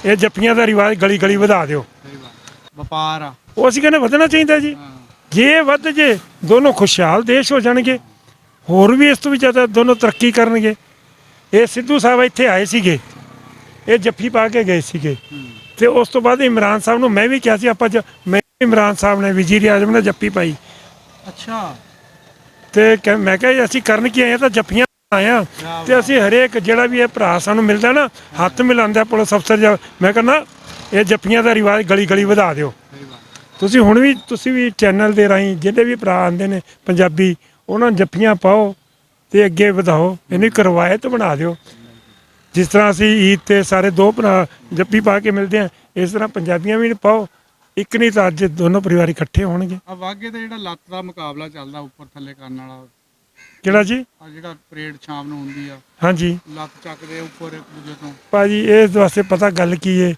ਇਹ ਜੱਫੀਆਂ ਦਾ ਰਿਵਾਜ ਗਲੀ ਗਲੀ ਵਧਾ ਦਿਓ। ਵਪਾਰ ਆ ਉਹ ਅਸੀਂ ਕਹਿੰਦੇ ਵਧਣਾ ਚਾਹੀਦਾ ਜੀ। ਜੇ ਵੱਧ ਜੇ ਦੋਨੋਂ ਖੁਸ਼ਹਾਲ ਦੇਸ਼ ਹੋ ਜਾਣਗੇ, ਹੋਰ ਵੀ ਇਸ ਤੋਂ ਵੀ ਜ਼ਿਆਦਾ ਦੋਨੋਂ ਤਰੱਕੀ ਕਰਨਗੇ। ਇਹ ਸਿੱਧੂ ਸਾਹਿਬ ਇੱਥੇ ਆਏ ਸੀਗੇ, ਇਹ ਜੱਫੀ ਪਾ ਕੇ ਗਏ ਸੀਗੇ, ਤੇ ਉਸ ਤੋਂ ਬਾਅਦ ਇਮਰਾਨ ਸਾਹਿਬ ਨੂੰ ਮੈਂ ਵੀ ਕਿਹਾ ਸੀ ਆਪਾਂ ਮੈਂ ਇਮਰਾਨ ਸਾਹਿਬ ਨੇ ਵਜ਼ੀਰ ਆਜ਼ਮ ਨੇ ਜੱਫੀ ਪਾਈ। ਅੱਛਾ। ਤੇ ਮੈਂ ਕਿਹਾ ਅਸੀਂ ਕਰਨ ਕੀ ਆਏ ਤਾਂ ਜੱਫੀਆਂ ਆਇਆ, ਤੇ ਅਸੀਂ ਹਰੇਕ ਜਿਹੜਾ ਵੀ ਇਹ ਭਰਾ ਸਾਨੂੰ ਮਿਲਦਾ ਨਾ ਹੱਥ ਮਿਲਾਉਂਦਾ ਪੁਲਿਸ ਅਫਸਰ ਜਾਂ, ਮੈਂ ਕਹਿੰਦਾ ਇਹ ਜੱਫੀਆਂ ਦਾ ਰਿਵਾਜ ਗਲੀ ਗਲੀ ਵਧਾ ਦਿਓ। ਤੁਸੀਂ ਵੀ ਚੈਨਲ ਦੇ ਰਾਹੀਂ ਜਿਹੜੇ ਵੀ ਭਰਾ ਆਉਂਦੇ ਨੇ ਪੰਜਾਬੀ, ਉਹਨਾਂ ਨੂੰ ਜੱਫੀਆਂ ਪਾਓ ਤੇ ਅੱਗੇ ਵਧਾਓ, ਇਹਨੂੰ ਇੱਕ ਰਵਾਇਤ ਬਣਾ ਦਿਓ। ਜਿਸ ਤਰ੍ਹਾਂ ਅਸੀਂ ਈਦ ਤੇ ਸਾਰੇ ਦੋ ਭਰਾ ਜੱਫੀ ਪਾ ਕੇ ਮਿਲਦੇ ਆ, ਇਸ ਤਰ੍ਹਾਂ ਪੰਜਾਬੀਆਂ ਵੀ ਪਾਓ। ਇੱਕ ਨਹੀਂ ਤਾਂ ਅੱਜ ਦੋਨੋਂ ਪਰਿਵਾਰ ਇਕੱਠੇ ਹੋਣਗੇ। ਆ ਵਾਗੇ ਤੇ ਜਿਹੜਾ ਲੱਤ ਦਾ ਮੁਕਾਬਲਾ ਚੱਲਦਾ ਉੱਪਰ ਥੱਲੇ ਕਰਨ ਵਾਲਾ, ਕਿਹੜਾ ਜੀ? ਆ ਜਿਹੜਾ ਪਰੇਡ ਸ਼ਾਮ ਨੂੰ ਹੁੰਦੀ ਆ, ਹਾਂਜੀ ਲੱਤ ਚੱਕਦੇ ਉੱਪਰ ਇੱਕ ਦੂਜੇ ਤੋਂ। ਭਾਜੀ ਇਸ ਵਾਸਤੇ ਪਤਾ ਗੱਲ ਕੀ ਹੈ,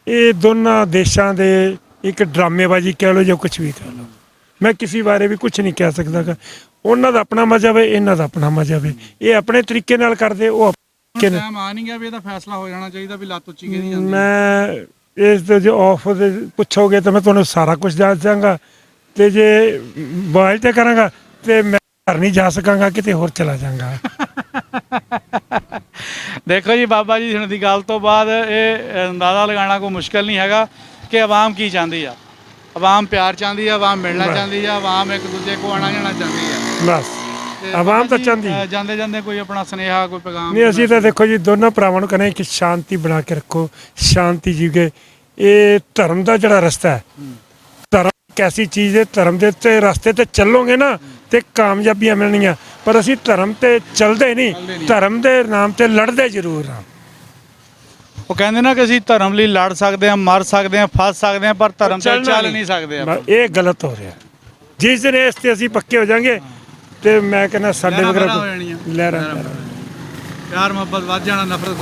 ਇਹ ਦੋਨਾਂ ਦੇਸ਼ਾਂ ਦੇ ਇੱਕ ਡਰਾਮੇਬਾਜ਼ੀ ਕਹਿ ਲਓ ਜਾਂ ਕੁਛ ਵੀ ਕਹਿ ਲਓ, ਮੈਂ ਕਿਸੇ ਬਾਰੇ ਵੀ ਕੁਛ ਨਹੀਂ ਕਹਿ ਸਕਦਾ ਗਾ। ਉਹਨਾਂ ਦਾ ਆਪਣਾ ਮਜ਼ਹਬ ਹੈ, ਇਹਨਾਂ ਦਾ ਆਪਣਾ ਮਜ਼ਹਬ ਹੈ, ਇਹ ਆਪਣੇ ਤਰੀਕੇ ਨਾਲ ਕਰਦੇ, ਉਹ ਟਾਈਮ ਆ ਨਹੀਂ ਗਿਆ ਵੀ ਇਹਦਾ ਫੈਸਲਾ ਹੋ ਜਾਣਾ ਚਾਹੀਦਾ ਵੀ ਲੱਤ ਉੱਚੀ ਕਿਹਦੀ ਜਾਂਦੀ। ਮੈਂ ਇਸ ਦੇ ਜੋ ਆਫ ਦੇ ਪੁੱਛੋਗੇ ਤਾਂ ਮੈਂ ਤੁਹਾਨੂੰ ਸਾਰਾ ਕੁਝ ਦੱਸ ਦਿਆਂਗਾ, ਤੇ ਜੇ ਮੋਬਾਈਲ ਤੇ ਕਰਾਂਗਾ ਤੇ ਮੈਂ ਘਰ ਨਹੀਂ ਜਾ ਸਕਾਂਗਾ, ਕਿਤੇ ਹੋਰ ਚਲਾ ਜਾਵਾਂਗਾ। ਦੇਖੋ ਜੀ, ਬਾਬਾ ਜੀ ਹੁਣ ਦੀ ਗੱਲ ਤੋਂ ਬਾਅਦ ਇਹ ਅੰਦਾਜ਼ਾ ਲਗਾਉਣਾ ਕੋਈ ਮੁਸ਼ਕਿਲ ਨਹੀਂ ਹੈਗਾ ਕਿ ਆਵਾਮ ਕੀ ਚਾਹੁੰਦੀ ਆ। ਆਵਾਮ ਪਿਆਰ ਚਾਹੁੰਦੀ ਆ, ਆਵਾਮ ਮਿਲਣਾ ਚਾਹੁੰਦੀ ਆ, ਆਵਾਮ ਇੱਕ ਦੂਜੇ ਕੋ ਆਣਾ ਜਾਣਾ ਚਾਹੁੰਦੀ ਆ। ਬਸ ਆਵਾਮ ਤਾਂ ਚਾਹੁੰਦੀ। ਜਾਂਦੇ ਜਾਂਦੇ ਕੋਈ ਆਪਣਾ ਸੁਨੇਹਾ, ਕੋਈ ਪੈਗਾਮ? ਨਹੀਂ, ਅਸੀਂ ਤਾਂ ਦੇਖੋ ਜੀ ਦੋਨਾਂ ਭਰਾਵਾਂ ਨੂੰ ਕਹਿੰਦੇ ਕਿ ਸ਼ਾਂਤੀ ਬਣਾ ਕੇ ਰੱਖੋ, ਸ਼ਾਂਤੀ ਜੀਵੇ। ਇਹ ਧਰਮ ਦਾ ਜਿਹੜਾ ਰਸਤਾ ਹੈ, ਧਰਮ ਇੱਕ ਐਸੀ ਚੀਜ਼ ਹੈ, ਧਰਮ ਦੇ ਉੱਤੇ ਰਸਤੇ ਤੇ ਚੱਲੋਗੇ ਨਾ ਤੇ ਕਾਮਯਾਬੀਆਂ ਮਿਲਣਗੀਆਂ, ਪਰ ਅਸੀਂ ਧਰਮ ਤੇ ਚੱਲਦੇ ਨਹੀਂ, ਧਰਮ ਦੇ ਨਾਮ ਤੇ ਲੜਦੇ ਜ਼ਰੂਰ ਹਾਂ। ਉਹ ਕਹਿੰਦੇ ਨਾ ਕਿ ਅਸੀਂ ਧਰਮ ਲਈ ਲੜ ਸਕਦੇ ਹਾਂ, ਮਰ ਸਕਦੇ ਹਾਂ, ਫਸ ਸਕਦੇ ਹਾਂ, ਪਰ ਧਰਮ ਤੇ ਚੱਲ ਨਹੀਂ ਸਕਦੇ ਆਪਾਂ। ਇਹ ਗਲਤ ਹੋ ਰਿਹਾ। ਜਿਸ ਦਿਨ ਇਸ ਤੇ ਅਸੀਂ ਪੱਕੇ ਹੋ ਜਾਾਂਗੇ ਤੇ ਮੈਂ ਕਹਿੰਦਾ ਸਾਡੇ ਵਗੈਰਾ ਲਹਿਰਾਂ ਪਿਆਰ ਮੁਹੱਬਤ ਵੱਧ ਜਾਣਾ, ਨਫ਼ਰਤ